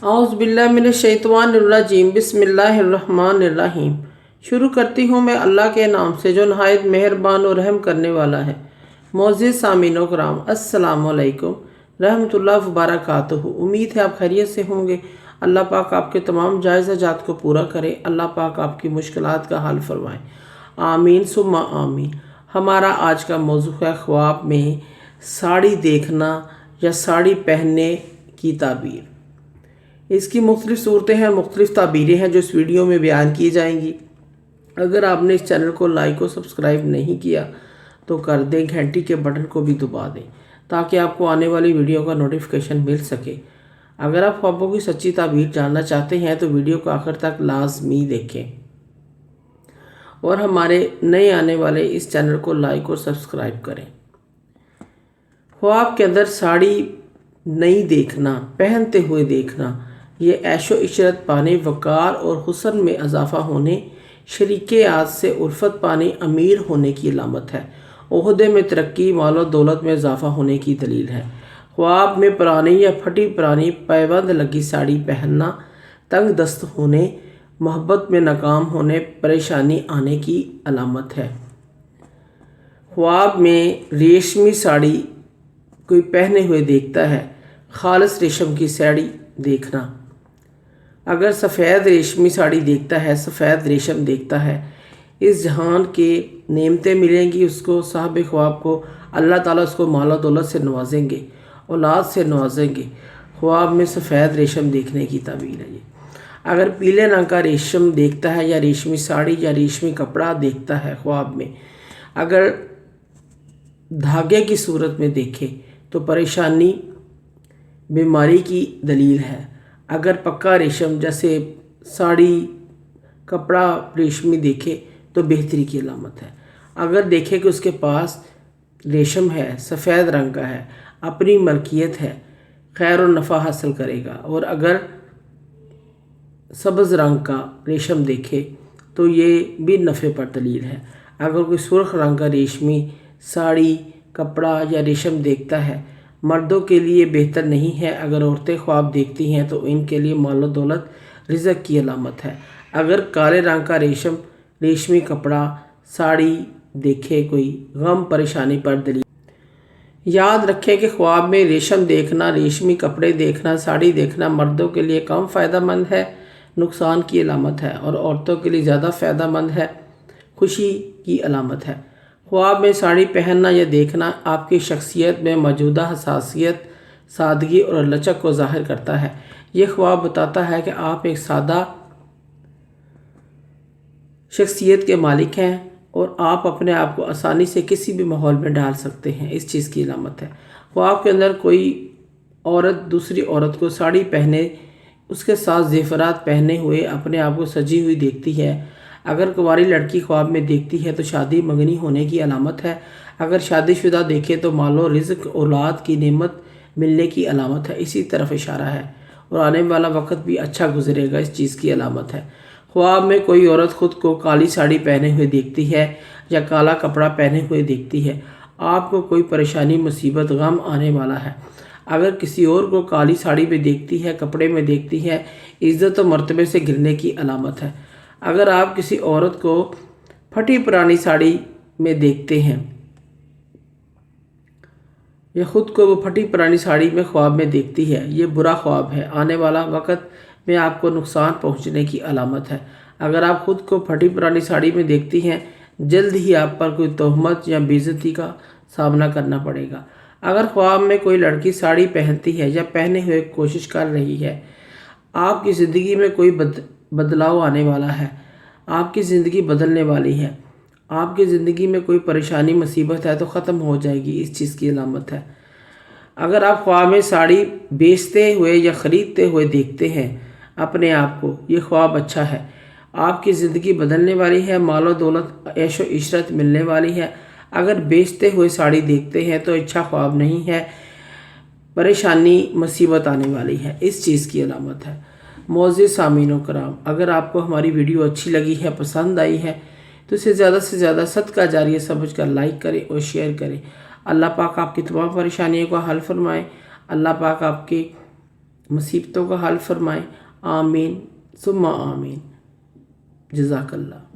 औज़ुबिल्लाहिमिनश्शैतानिर्रजीम बिस्मिल्लाहिर्रहमानिर्रहीम। शुरू करती हूँ मैं अल्लाह के नाम से जो नहायत मेहरबान और रहम करने वाला है। मोअज़्ज़िज़ सामीन कराम, अस्सलामु अलैकुम रहमतुल्लाहि व बरकातुहू। उम्मीद है आप खैरियत से होंगे। अल्लाह पाक आपके तमाम जायज़ हाजात को पूरा करे। अल्लाह पाक आपकी मुश्किलात का हल फरमाए। आमीन सुम्मा आमीन। हमारा आज का मौजू है ख्वाब में साड़ी देखना या साड़ी पहनने की ताबीर। इसकी मुख्तलिफ़ सूरतें हैं, मुख्तलिफ़ ताबीरें हैं जो इस वीडियो में बयान की जाएंगी। अगर आपने इस चैनल को लाइक और सब्सक्राइब नहीं किया तो कर दें, घंटी के बटन को भी दबा दें ताकि आपको आने वाली वीडियो का नोटिफिकेशन मिल सके। अगर आप ख्वाबों की सच्ची ताबीर जानना चाहते हैं तो वीडियो को आखिर तक लाजमी देखें और हमारे नए आने वाले इस चैनल को लाइक और सब्सक्राइब करें। ख्वाब के अंदर साड़ी नई देखना, पहनते हुए देखना, ये ऐशो इशरत पाने, वक़ार और हुस्न में इजाफ़ा होने, शरीके आद से उल्फत पाने, अमीर होने की अलामत है। ओहदे में तरक्की, मालो दौलत में इजाफ़ा होने की दलील है। ख्वाब में पुरानी या फटी पुरानी पैबंद लगी साड़ी पहनना, तंग दस्त होने, मोहब्बत में नाकाम होने, परेशानी आने की अलामत है। ख्वाब में रेशमी साड़ी कोई पहने हुए देखता है, खालिस रेशम की साड़ी देखना। अगर सफ़ेद रेशमी साड़ी देखता है, सफ़ेद रेशम देखता है, इस जहान के नेमतें मिलेंगी उसको, साहब ख्वाब को। अल्लाह ताला उसको माला दौलत से नवाजेंगे, औलाद से नवाजेंगे। ख्वाब में सफ़ेद रेशम देखने की ताबीर है ये। अगर पीले रंग का रेशम देखता है या रेशमी साड़ी या रेशमी कपड़ा देखता है ख्वाब में, अगर धागे की सूरत में देखे तो परेशानी, बीमारी की दलील है। अगर पक्का रेशम जैसे साड़ी, कपड़ा रेशमी देखे तो बेहतरी की अलामत है। अगर देखे कि उसके पास रेशम है, सफ़ेद रंग का है, अपनी मलकियत है, खैर और नफ़ा हासिल करेगा। और अगर सब्ज़ रंग का रेशम देखे तो ये भी नफ़े पर दलील है। अगर कोई सुर्ख रंग का रेशमी साड़ी, कपड़ा या रेशम देखता है, मर्दों के लिए बेहतर नहीं है। अगर औरतें ख्वाब देखती हैं तो इनके लिए मालो दौलत, रिज़्क़ की अलामत है। अगर काले रंग का रेशमी कपड़ा, साड़ी देखे कोई, गम परेशानी पर दलील। याद रखें कि ख्वाब में रेशम देखना, रेशमी कपड़े देखना, साड़ी देखना मर्दों के लिए कम फ़ायदेमंद है, नुकसान की अलामत है, और औरतों के लिए ज़्यादा फ़ायदेमंद है, खुशी की अलामत है। ख्वाब में साड़ी पहनना या देखना आपकी शख्सियत में मौजूदा हसासियत, सादगी और लचक को ज़ाहिर करता है। ये ख्वाब बताता है कि आप एक सादा शख्सियत के मालिक हैं और आप अपने आप को आसानी से किसी भी माहौल में डाल सकते हैं, इस चीज़ की अलामत है। ख्वाब के अंदर कोई औरत दूसरी औरत को साड़ी पहने, उसके साथ ज़ेवरात पहने हुए अपने आप को सजी हुई देखती है। अगर कुंवारी लड़की ख्वाब में देखती है तो शादी मंगनी होने की अलामत है। अगर शादीशुदा देखे तो मालो, रिज़्क़, औलाद की नेमत मिलने की अलामत है, इसी तरफ इशारा है, और आने वाला वक्त भी अच्छा गुजरेगा, इस चीज़ की अलामत है। ख्वाब में कोई औरत ख़ुद को काली साड़ी पहने हुए देखती है या काला कपड़ा पहने हुए देखती है, आपको कोई परेशानी, मुसीबत, गम आने वाला है। अगर किसी और को काली साड़ी में देखती है, कपड़े में देखती है, इज़्ज़त और मर्तबे से गिरने की अलामत है। अगर आप किसी औरत को फटी पुरानी साड़ी में देखते हैं या ख़ुद को वो फटी पुरानी साड़ी में ख्वाब में देखती है, ये बुरा ख्वाब है, आने वाला वक्त में आपको नुकसान पहुंचने की अलामत है। अगर आप ख़ुद को फटी पुरानी साड़ी में देखती हैं, जल्द ही आप पर कोई तोहमत या बेइज्जती का सामना करना पड़ेगा। अगर ख्वाब में कोई लड़की साड़ी पहनती है या पहने हुए कोशिश कर रही है, आपकी ज़िंदगी में कोई बदलाव आने वाला है, आपकी ज़िंदगी बदलने वाली है। आपकी ज़िंदगी में कोई परेशानी, मुसीबत है तो ख़त्म हो जाएगी, इस चीज़ की अलामत है। अगर आप ख्वाब में साड़ी बेचते हुए या ख़रीदते हुए देखते हैं अपने आप को, ये ख्वाब अच्छा है, आपकी ज़िंदगी बदलने वाली है, मालो दौलत, ऐशो इशरत मिलने वाली है। अगर बेचते हुए साड़ी देखते हैं तो अच्छा ख्वाब नहीं है, परेशानी, मुसीबत आने वाली है, इस चीज़ की अलामत है। मोअज़्ज़िज़ सामीन कराम, अगर आपको हमारी वीडियो अच्छी लगी है, पसंद आई है तो इसे ज़्यादा से ज़्यादा सदका जारिया समझकर लाइक करें और शेयर करें। अल्लाह पाक आपकी तमाम परेशानियों को हल फरमाए। अल्लाह पाक आपके مصیبتوں کا حل فرمائے۔ آمین ثم آمین۔ جزاک اللہ۔